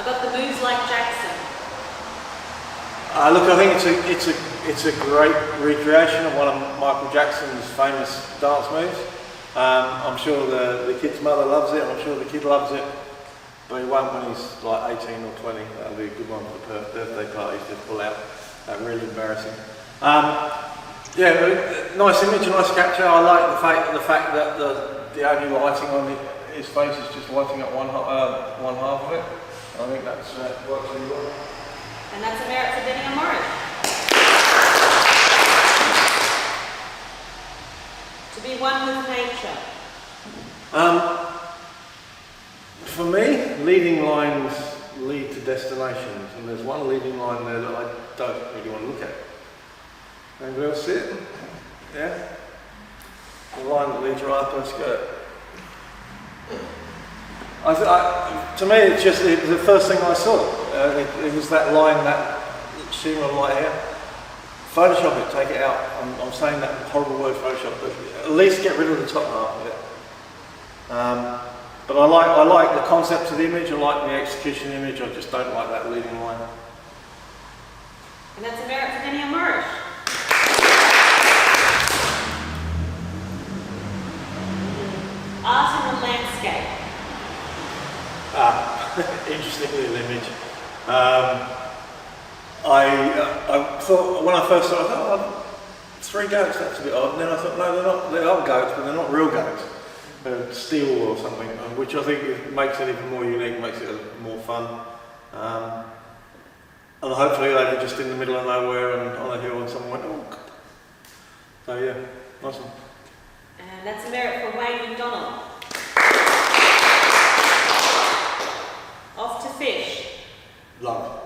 I got the moves like Jackson. Look, I think it's a great recreation of one of Michael Jackson's famous dance moves. I'm sure the kid's mother loves it. I'm sure the kid loves it, but he won't when he's like 18 or 20. That'll be a good one for the birthday parties to pull out. Really embarrassing. Yeah, nice image, nice capture. I like the fact that the only lighting on his face is just lighting up one half of it. I think that's works really well. And that's a merit for Denny and Morris. To be one with nature. For me, leading lines lead to destinations, and there's one leading line there that I don't really want to look at. Anybody else see it? Yeah? The line that leads right up her skirt. To me, it's just the first thing I saw. It was that line, that shimmer of light here. Photoshop it, take it out. I'm saying that horrible word, Photoshop, but at least get rid of the top half of it. But I like the concept of the image. I like the execution image. I just don't like that leading line. And that's a merit for Denny and Morris. Art in the landscape. Interesting little image. I thought when I first saw it, I thought, three goats, that's a bit odd. And then I thought, no, they are goats, but they're not real goats. They're steel or something, which I think makes it even more unique, makes it more fun. And hopefully they were just in the middle of nowhere and on a hill and someone went, oh, God. So yeah, nice one. And that's a merit for Wayne McDonald. Off to fish. Love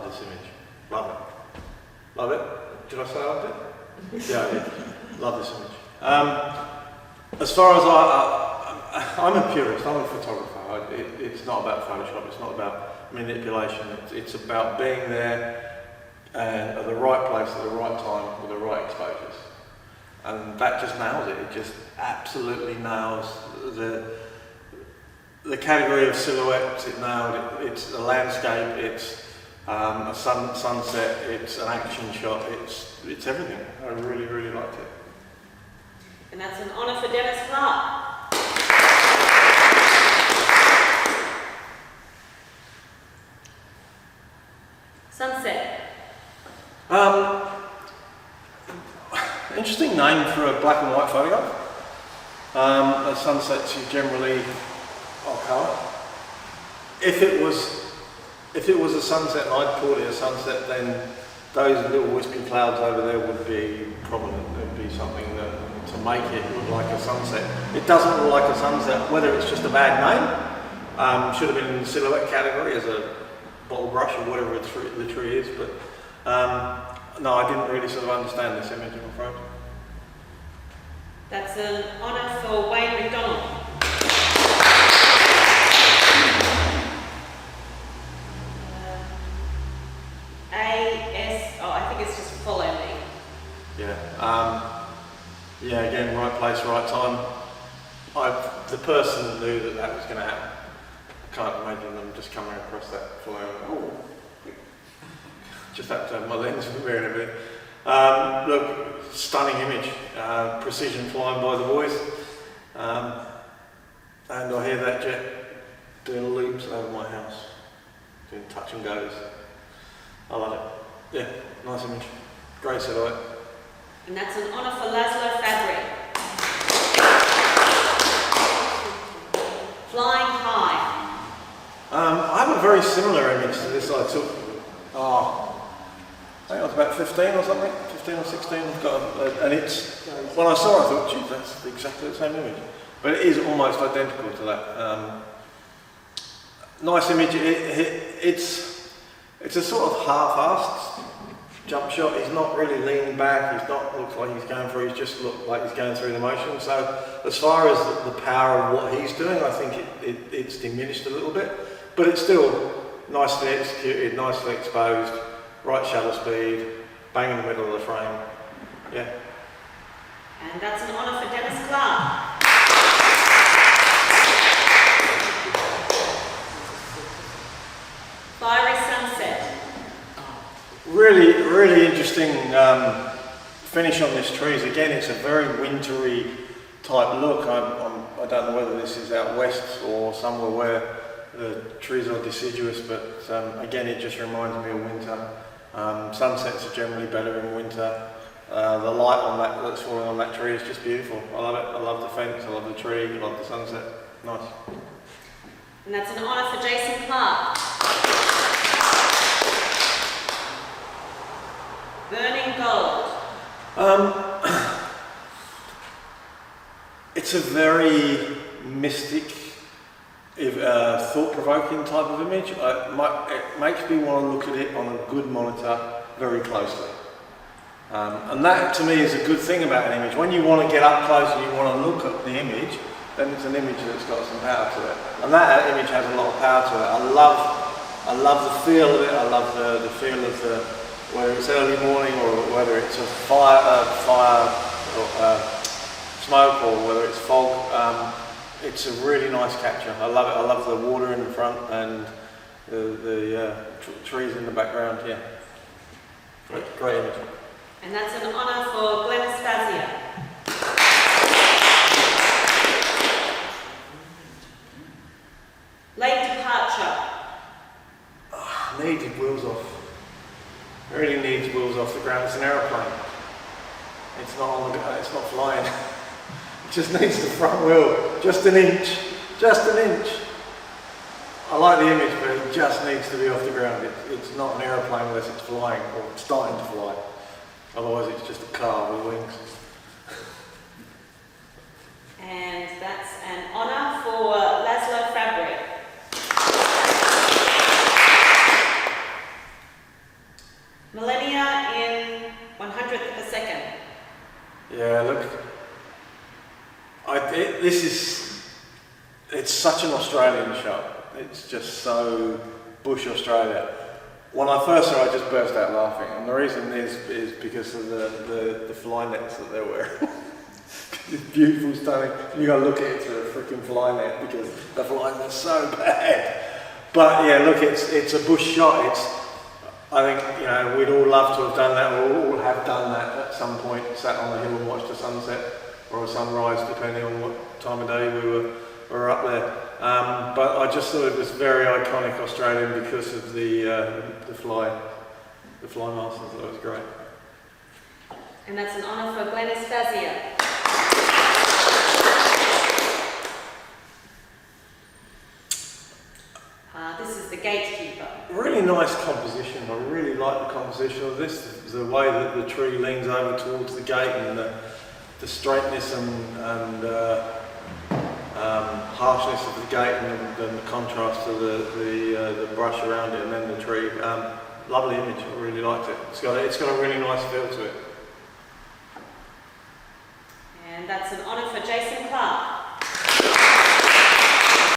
this image. Love it. Love it. Did I say I loved it? Yeah, I did. Love this image. As far as I'm a purist, I'm a photographer. It's not about Photoshop, it's not about manipulation, it's about being there and at the right place at the right time with the right exposures. And that just nails it. It just absolutely nails the category of silhouettes. It nailed it. It's a landscape, it's a sunset, it's an action shot, it's everything. I really, really liked it. And that's an honour for Dennis Clark. Sunset. Interesting name for a black and white photograph. Sunsets are generally colour. If it was a sunset and I'd call it a sunset, then those little wispy clouds over there would be prominent. There'd be something that to make it look like a sunset. It doesn't look like a sunset, whether it's just a bad name, should have been in the silhouette category as a bottle brush or whatever the tree is, but no, I didn't really sort of understand this image, I'm afraid. That's an honour for Wayne McDonald. I think it's just follow me. Yeah. Yeah, again, right place, right time. The person knew that was going to happen. I can't imagine them just coming across that flow. Oh, just have to have my lens in the mirror in a bit. Look, stunning image. Precision flying by the boys. And I hear that jet doing loops over my house, doing touch and goes. I love it. Yeah, nice image. Great silhouette. And that's an honour for Laszlo Fabry. Flying high. I have a very similar image to this I took. I think I was about 15 or something, 15 or 16. I've got and it's, when I saw it I thought, gee, that's exactly the same image. But it is almost identical to that. Nice image. It's a sort of half-assed jump shot. He's not really leaning back. He's not looks like he's going through. He's just looked like he's going through the motion. So as far as the power of what he's doing, I think it's diminished a little bit. But it's still nicely executed, nicely exposed, right shutter speed, bang in the middle of the frame. Yeah. And that's an honour for Dennis Clark. really interesting finish on this trees. Again, it's a very wintry type look. I don't know whether this is out west or somewhere where the trees are deciduous, but again, it just reminds me of winter. Sunsets are generally better in winter. The light on that's falling on that tree is just beautiful. I love it. I love the fence, I love the tree, I love the sunset. Nice. And that's an honour for Jason Clark. Burning Gold. It's a very mystic, thought-provoking type of image. It makes me want to look at it on a good monitor very closely. And that to me is a good thing about an image. When you want to get up close and you want to look at the image, then it's an image that's got some power to it. And that image has a lot of power to it. I love the feel of it. I love the feel of whether it's early morning or whether it's a fire smoke or whether it's fog. It's a really nice capture. I love it. I love the water in the front and the trees in the background. Yeah, great image. And that's an honour for Glenn Aspazia. Late departure. Needed wheels off. Really needs wheels off the ground. It's an aeroplane. It's not on the. It's not flying. It just needs the front wheel, just an inch. Just an inch. I like the image, but it just needs to be off the ground. It's not an aeroplane unless it's flying or starting to fly. Otherwise, it's just a car with wings. And that's an honour for Laszlo Fabry. Millennia in 100th of a second. Yeah, look. It's such an Australian shot. It's just so bush Australia. When I first saw it, I just burst out laughing, and the reason is because of the fly nets that they're wearing. It's beautiful, stunning. You gotta look at it through a freaking fly net because the fly net's so bad. But yeah, look, it's a bush shot. I think we'd all love to have done that, or all have done that at some point. Sat on the hill and watched a sunset or a sunrise, depending on what time of day we were up there. But I just thought it was very iconic Australian because of the fly masters. That was great. And that's an honour for Glenn Aspazia. This is the Gatekeeper. Really nice composition. I really like the composition of this. The way that the tree leans over towards the gate and the straightness and harshness of the gate and the contrast to the brush around it and then the tree. Lovely image. I really liked it. It's got a really nice feel to it.